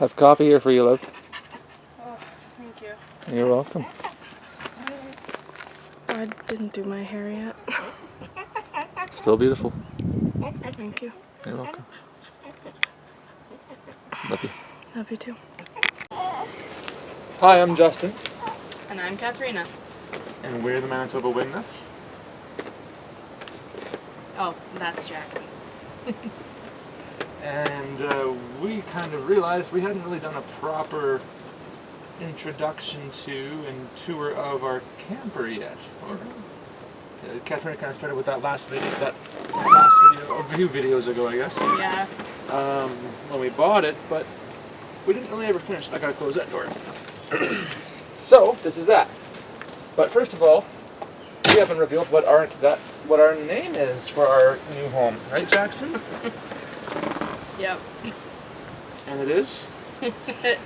Have coffee here for you, love. Oh, thank you. You're welcome. I didn't do my hair yet. Still beautiful. Thank you. You're welcome. Love you. Love you too. Hi, I'm Justin. And I'm Katharina. And we're the Manitoba Wingnuts. Oh, that's Jackson. And we kind of realized we hadn't really done a proper introduction to and tour of our camper yet. Or Catherine kind of started with that last video, a few videos ago, I guess. Yeah. When we bought it, but we didn't really ever finish. I gotta close that door. So this is that. But first of all, we haven't revealed what our name is for our new home, right, Jackson? Yep. And it is? It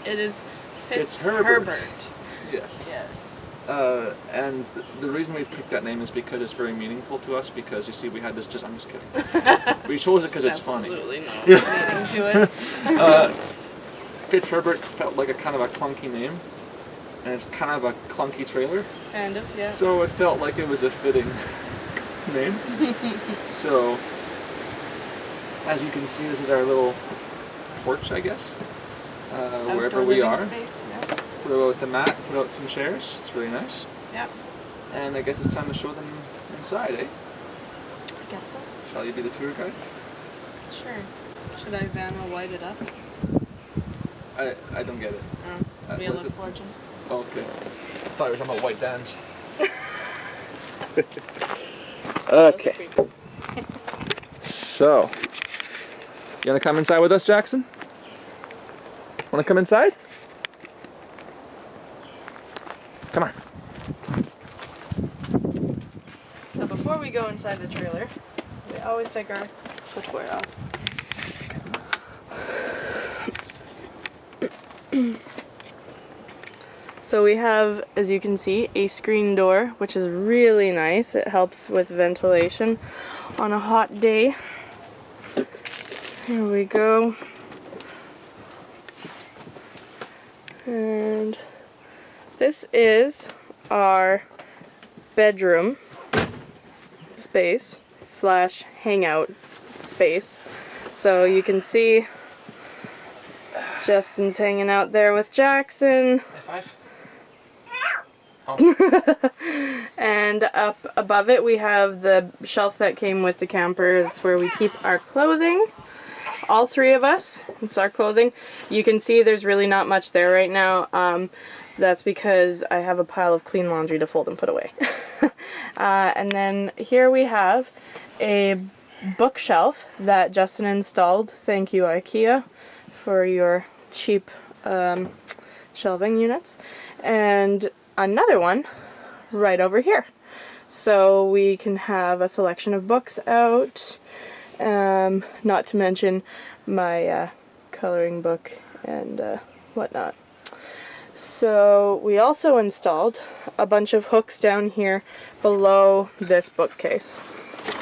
is Fitzherbert. Fitzherbert. Yes. Yes. And the reason we picked that name is because it's very meaningful to us, because you see we had this I'm just kidding. We chose it because it's funny. Absolutely not meaning to it. Fitzherbert felt like a kind of a clunky name, and it's kind of a clunky trailer. Kind of, yeah. So it felt like it was a fitting name. So, as you can see, this is our little porch, I guess, wherever we are. Space, yeah. Throw out the mat, put out some chairs. It's really nice. Yep. And I guess it's time to show them inside, eh? I guess so. Shall you be the tour guide? Sure. Should I Vanna white it up? I don't get it. Wheel what is of it? Fortune. Oh, okay. I thought you were talking about white vans. Okay. So, you wanna come inside with us, Jackson? Wanna come inside? Come on. So before we go inside the trailer, we always take our footwear off. So we have, as you can see, a screen door, which is really nice. It helps with ventilation on a hot day. Here we go. And this is our bedroom space / hangout space. So you can see Justin's hanging out there with Jackson. High five. Oh. And up above it we have the shelf that came with the camper. That's where we keep our clothing. All three of us. It's our clothing. You can see there's really not much there right now. That's because I have a pile of clean laundry to fold and put away. And then here we have a bookshelf that Justin installed. Thank you, IKEA, for your cheap shelving units. And another one right over here. So we can have a selection of books out. Not to mention my coloring book and whatnot. So we also installed a bunch of hooks down here below this bookcase.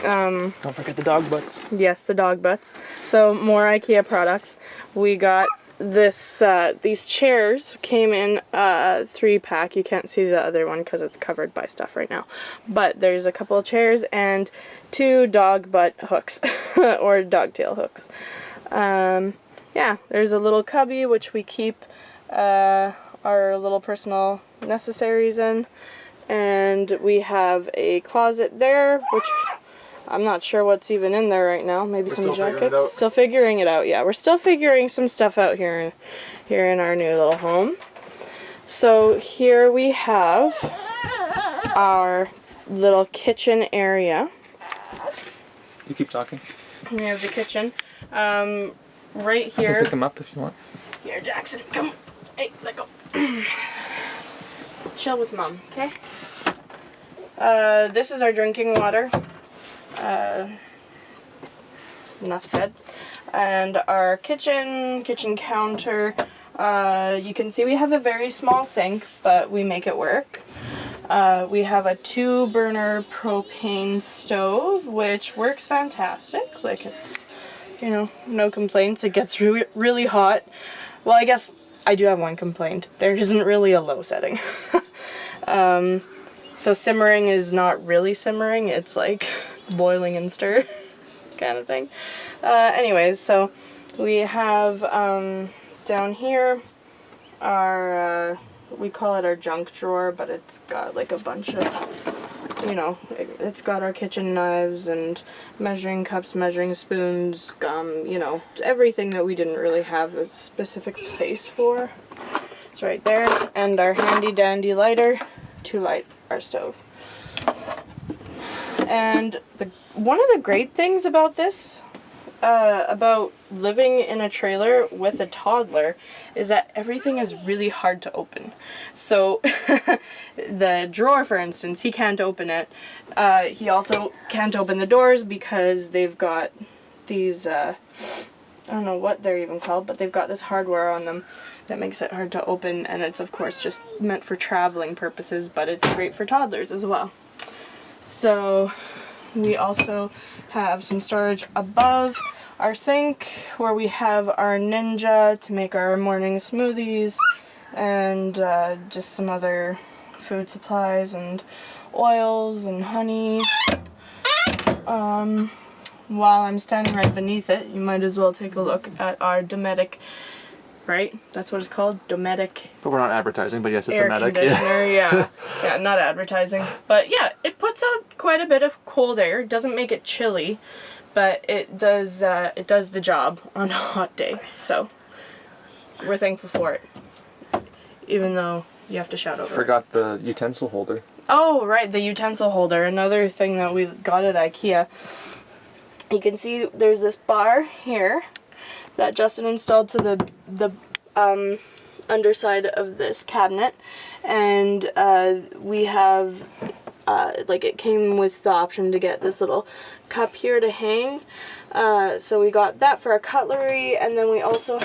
Don't forget the dog butts. Yes, the dog butts. So more IKEA products. We got this. These chairs came in a 3-pack. You can't see the other one because it's covered by stuff right now. But there's a couple of chairs and 2 dog butt hooks or dog tail hooks. Yeah, there's a little cubby which we keep our little personal necessaries in, and we have a closet there which I'm not sure what's even in there right now. Maybe some jackets. Still figuring it out. Yeah, we're still figuring some stuff out here in our new little home. So here we have our little kitchen area. You keep talking. We have the kitchen. Right You can here. pick them up if you want. Here, Jackson, come. Hey, let go. Chill with Mom, okay? This is our drinking water. Enough said. And our kitchen counter. You can see we have a very small sink, but we make it work. We have a 2-burner propane stove, which works fantastic. Like, it's you know, no complaints. It gets really hot. Well, I guess I do have one complaint. There isn't really a low setting. So simmering is not really simmering. It's like boiling and stir kind of thing. Anyways, so we have down here our, we call it our junk drawer, but it's got like a bunch of, you know, it's got our kitchen knives and measuring cups, measuring spoons, gum, you know, everything that we didn't really have a specific place for. It's right there. And our handy dandy lighter to light our stove. And one of the great things about this, about living in a trailer with a toddler, is that everything is really hard to open. So the drawer, for instance, he can't open it. He also can't open the doors because they've got these, I don't know what they're even called, but they've got this hardware on them that makes it hard to open, and it's of course just meant for traveling purposes, but it's great for toddlers as well. So we also have some storage above our sink where we have our Ninja to make our morning smoothies, and just some other food supplies and oils and honey. While I'm standing right beneath it, you might as well take a look at our Dometic, right? That's what it's called, Dometic. But we're not advertising, but yes, it's Air Dometic. conditioner, yeah. Yeah, not advertising. But yeah, it puts out quite a bit of cold air. It doesn't make it chilly, but it does the job on a hot day. So we're thankful for it, even though you have to shout over. Forgot the utensil holder. Oh, right, the utensil holder. Another thing that we got at IKEA. You can see there's this bar here that Justin installed to the underside of this cabinet, and we have like, it came with the option to get this little cup here to hang. So we got that for our cutlery, and then we also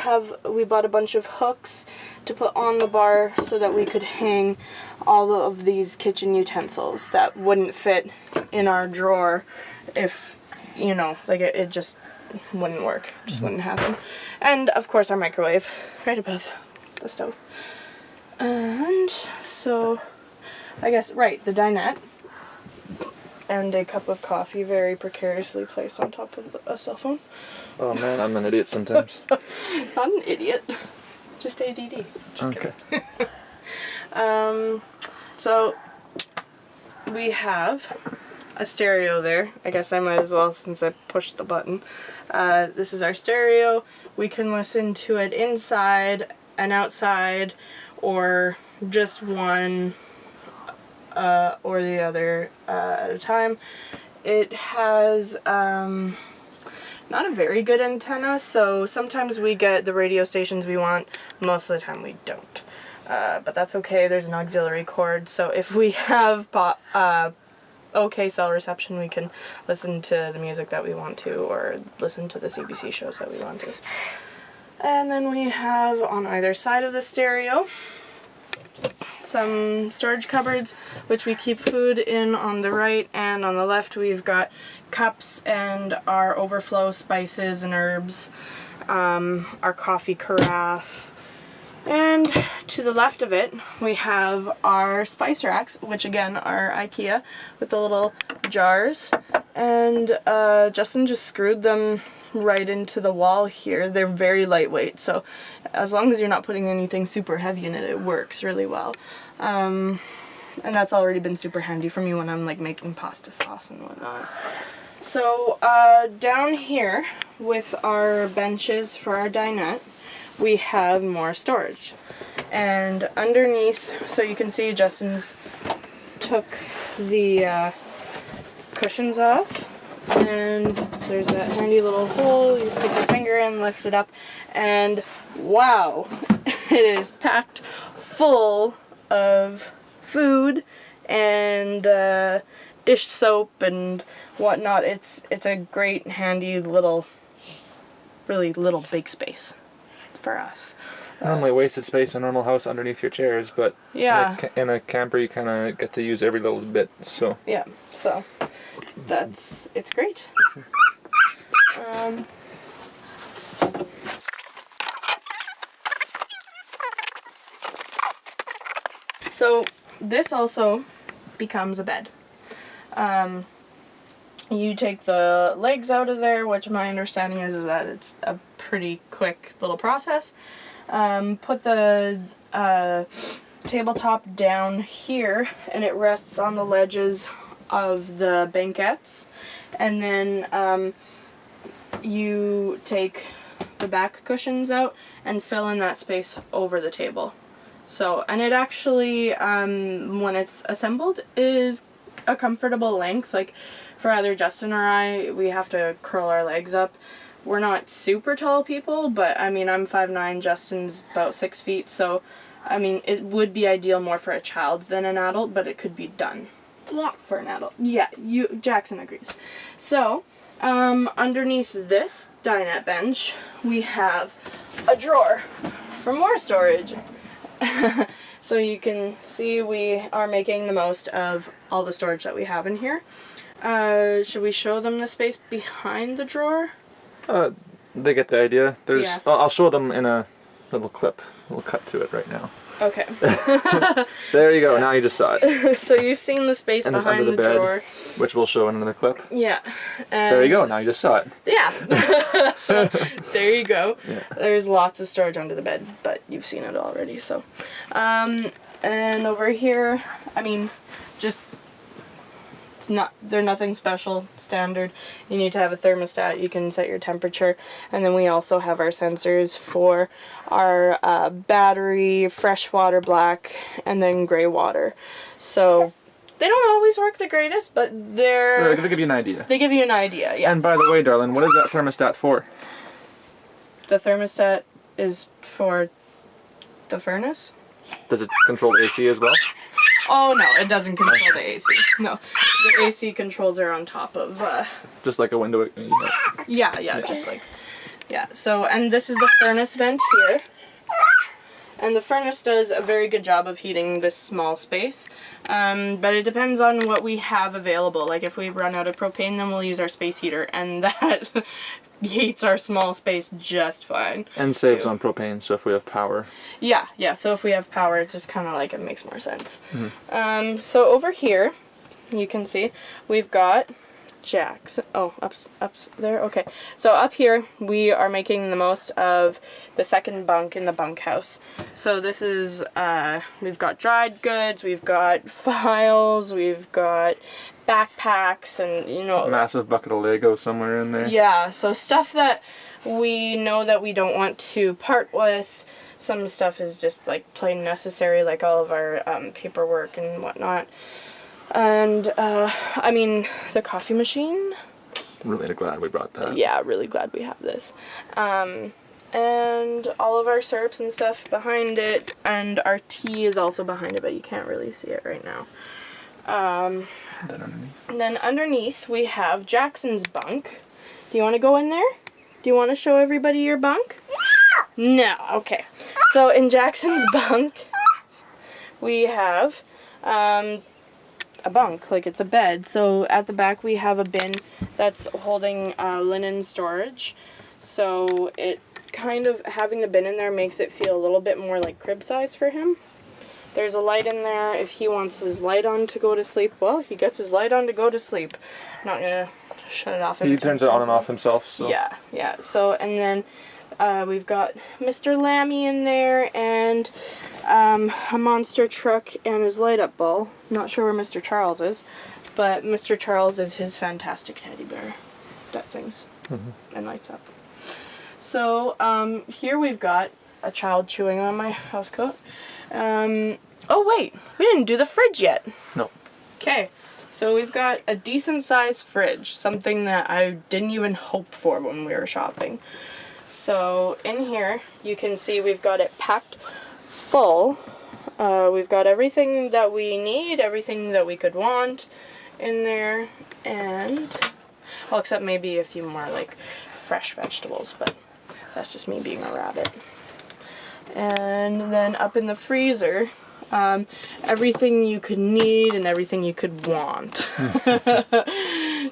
we bought a bunch of hooks to put on the bar so that we could hang all of these kitchen utensils that wouldn't fit in our drawer if, you know, like it just wouldn't work, just wouldn't happen. And of course our microwave right above the stove. And so I guess, right, the dinette and a cup of coffee very precariously placed on top of a cell phone. Oh man, I'm an idiot sometimes. Not an idiot, just ADD. Just okay. kidding. So we have a stereo there. I guess I might as well since I pushed the button. This is our stereo. We can listen to it inside and outside, or just one or the other at a time. It has not a very good antenna, so sometimes we get the radio stations we want, most of the time we don't. But that's okay, there's an auxiliary cord, so if we have okay cell reception, we can listen to the music that we want to, or listen to the CBC shows that we want to. And then we have on either side of the stereo some storage cupboards, which we keep food in on the right, and on the left we've got cups and our overflow spices and herbs, our coffee carafe. And to the left of it, we have our spice racks, which again are IKEA, with the little jars. And Justin just screwed them right into the wall here. They're very lightweight, so as long as you're not putting anything super heavy in it, it works really well. And that's already been super handy for me when I'm like making pasta sauce and whatnot. So down here with our benches for our dinette, we have more storage. And underneath, so you can see Justin's took the cushions off, and there's that handy little hole. You stick your finger in, lift it up, and wow, it is packed full of food and dish soap and whatnot. It's a great handy little, really little big space for us. Normally wasted space in a normal house underneath your chairs, but yeah, in a camper you kind of get to use every little bit. So yeah, so it's great. So this also becomes a bed. You take the legs out of there, which my understanding is that it's a pretty quick little process. Put the tabletop down here, and it rests on the ledges of the banquettes. And then you take the back cushions out and fill in that space over the table. So, and it actually, when it's assembled, is a comfortable length. Like, for either Justin or I, we have to curl our legs up. We're not super tall people, but I mean, I'm 5'9", Justin's about 6 feet, so I mean, it would be ideal more for a child than an adult, but it could be done for an adult. Yeah, Jackson agrees. So, underneath this dinette bench, we have a drawer for more storage. So you can see we are making the most of all the storage that we have in here. Should we show them the space behind the drawer? They get the idea. There's. Yeah. I'll show them in a little clip. We'll cut to it right now. Okay. There you go. Now you just saw it. So you've seen the space And it's behind under the the bed, drawer. which we'll show in another clip. Yeah. There you go. Now you just saw it. Yeah. So there you go. Yeah. There's lots of storage under the bed, but you've seen it already. So, and over here, I mean, just. They're nothing special, standard. You need to have a thermostat, you can set your temperature, and then we also have our sensors for our battery, freshwater black, and then gray water. So they don't always work the greatest, but They give you an idea. they give you an idea, yeah. And by the way, darling, what is that thermostat for? The thermostat is for the furnace? Does it control the AC as well? Oh no, it doesn't control the AC. No, the AC controls are on top of Just like a window. You know. Yeah, just like, yeah. So, and this is the furnace vent here. And the furnace does a very good job of heating this small space. But it depends on what we have available. Like if we run out of propane, then we'll use our space heater. And that heats our small space just fine. And saves on propane, so if we have power. Yeah. So if we have power, it's just kind of like it makes more sense. Mm-hmm. So over here, you can see, we've got Jack's. Oh, up there. Okay. So up here, we are making the most of the second bunk in the bunkhouse. So this is, we've got dried goods, we've got files, we've got backpacks, and you know, A massive bucket of Lego somewhere in there. yeah. So stuff that we know that we don't want to part with. Some stuff is just like plain necessary, like all of our paperwork and whatnot. And, I mean, the coffee machine. Really glad we brought that. Yeah, really glad we have this. And all of our syrups and stuff behind it. And our tea is also behind it, but you can't really see it right now. And then underneath we have Jackson's bunk. Do you want to go in there? Do you want to show everybody your bunk? No. Okay. So in Jackson's bunk, we have, a bunk, like it's a bed. So at the back we have a bin that's holding linen storage. So it kind of, having the bin in there makes it feel a little bit more like crib size for him. There's a light in there if he wants his light on to go to sleep. Well, he gets his light on to go to sleep. I'm not gonna shut it off. He turns it on and off himself. So. Yeah. So, and then we've got Mr. Lammy in there, and a monster truck and his light up ball. Not sure where Mr. Charles is, but Mr. Charles is his fantastic teddy bear that sings and lights up. So here we've got a child chewing on my housecoat. Oh wait, we didn't do the fridge yet. No. Okay, so we've got a decent sized fridge, something that I didn't even hope for when we were shopping. So in here you can see we've got it packed full. We've got everything that we need, everything that we could want in there, and, well, except maybe a few more like fresh vegetables, but that's just me being a rabbit. And then up in the freezer, everything you could need and everything you could want.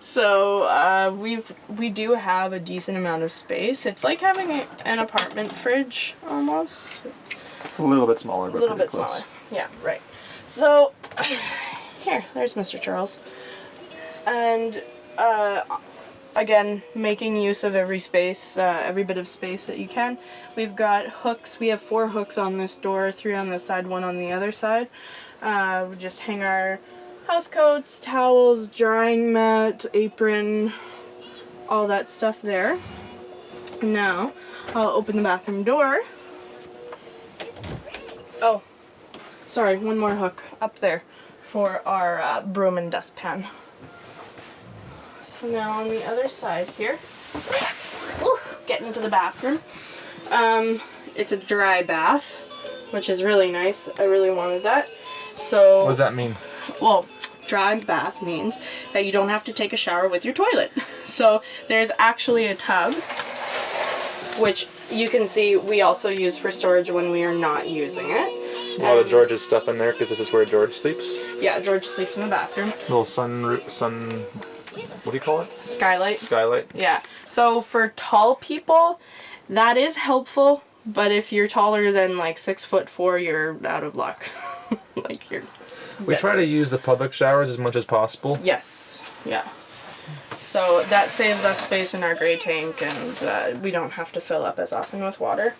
So we do have a decent amount of space. It's like having an apartment fridge almost. A little bit smaller, but A little bit pretty close. smaller. Yeah, right. So, here, there's Mr. Charles. And, again, making use of every space, every bit of space that you can. We've got hooks. We have 4 hooks on this door, 3 on this side, 1 on the other side. We just hang our house coats, towels, drying mat, apron, all that stuff there. Now, I'll open the bathroom door. Oh, sorry, 1 more hook up there for our broom and dustpan. So now on the other side here, getting into the bathroom. It's a dry bath, which is really nice. I really wanted that. So What does that mean? Well, dry bath means that you don't have to take a shower with your toilet. So there's actually a tub, which you can see we also use for storage when we are not using it. A lot of George's stuff in there because this is where George sleeps. Yeah, George sleeps in the bathroom. Little sun, what do you call it? Skylight. Skylight. Yeah. So for tall people, that is helpful. But if you're taller than like 6'4", you're out of luck. Like you're. We try to use the public showers as much as possible. Yes. Yeah. So that saves us space in our gray tank, and we don't have to fill up as often with water.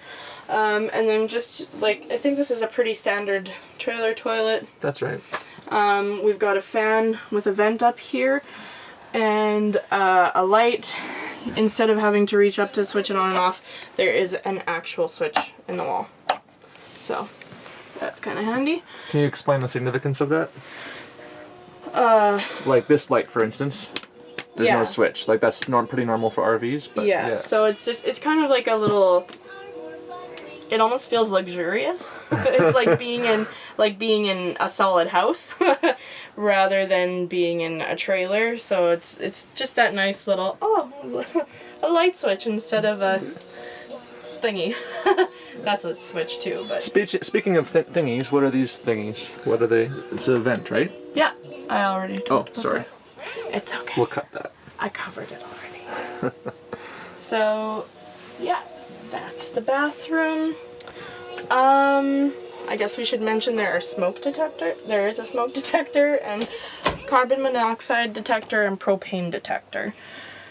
And then just like, I think this is a pretty standard trailer toilet. That's right. We've got a fan with a vent up here, and a light. Instead of having to reach up to switch it on and off, there is an actual switch in the wall. So that's kind of handy. Can you explain the significance of that? Like this light, for instance. There's no switch. Like that's pretty normal for RVs, but yeah. So it's kind of like a little. It almost feels luxurious. It's like being in a solid house rather than being in a trailer. So it's just that nice little a light switch instead of a thingy. That's a switch too. But speaking of thingies, what are these thingies? What are they? It's a vent, right? Yeah, I already talked about sorry. that. It's okay. We'll cut that. I covered it already. So, yeah. That's the bathroom. I guess we should mention there is a smoke detector and carbon monoxide detector and propane detector.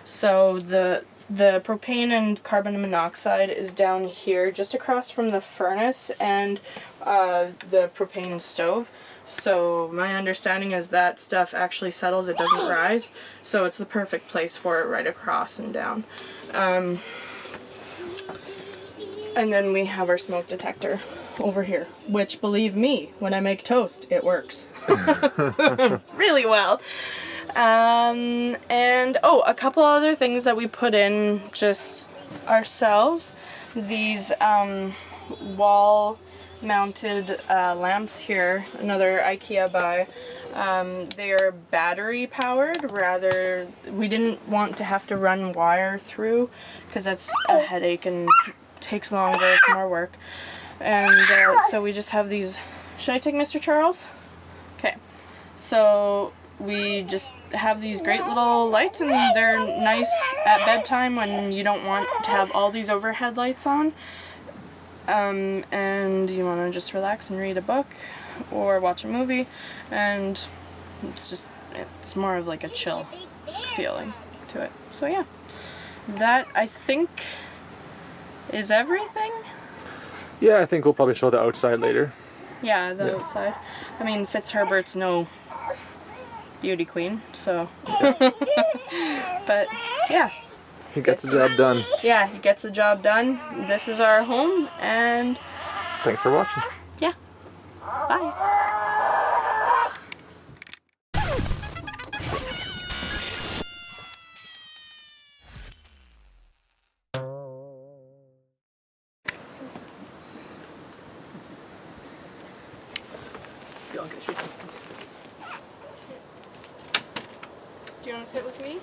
So the propane and carbon monoxide is down here just across from the furnace and the propane stove. So my understanding is that stuff actually settles, it doesn't rise. So it's the perfect place for it, right across and down. And then we have our smoke detector over here, which, believe me, when I make toast, it works really well. And a couple other things that we put in just ourselves. These wall mounted lamps here, another IKEA buy. They are battery powered. Rather, we didn't want to have to run wire through because that's a headache and takes longer, it's more work. And so we just have these. Should I take Mr. Charles? Okay. So we just have these great little lights, and they're nice at bedtime when you don't want to have all these overhead lights on. And you want to just relax and read a book or watch a movie, and it's more of like a chill feeling to it. So yeah, that I think is everything. Yeah, I think we'll probably show the outside later. Yeah, the outside. I mean, Fitzherbert's no beauty queen, so. But yeah. He gets the job done. Yeah, he gets the job done. This is our home, and thanks for watching. Yeah. Bye. Do you want to sit with me?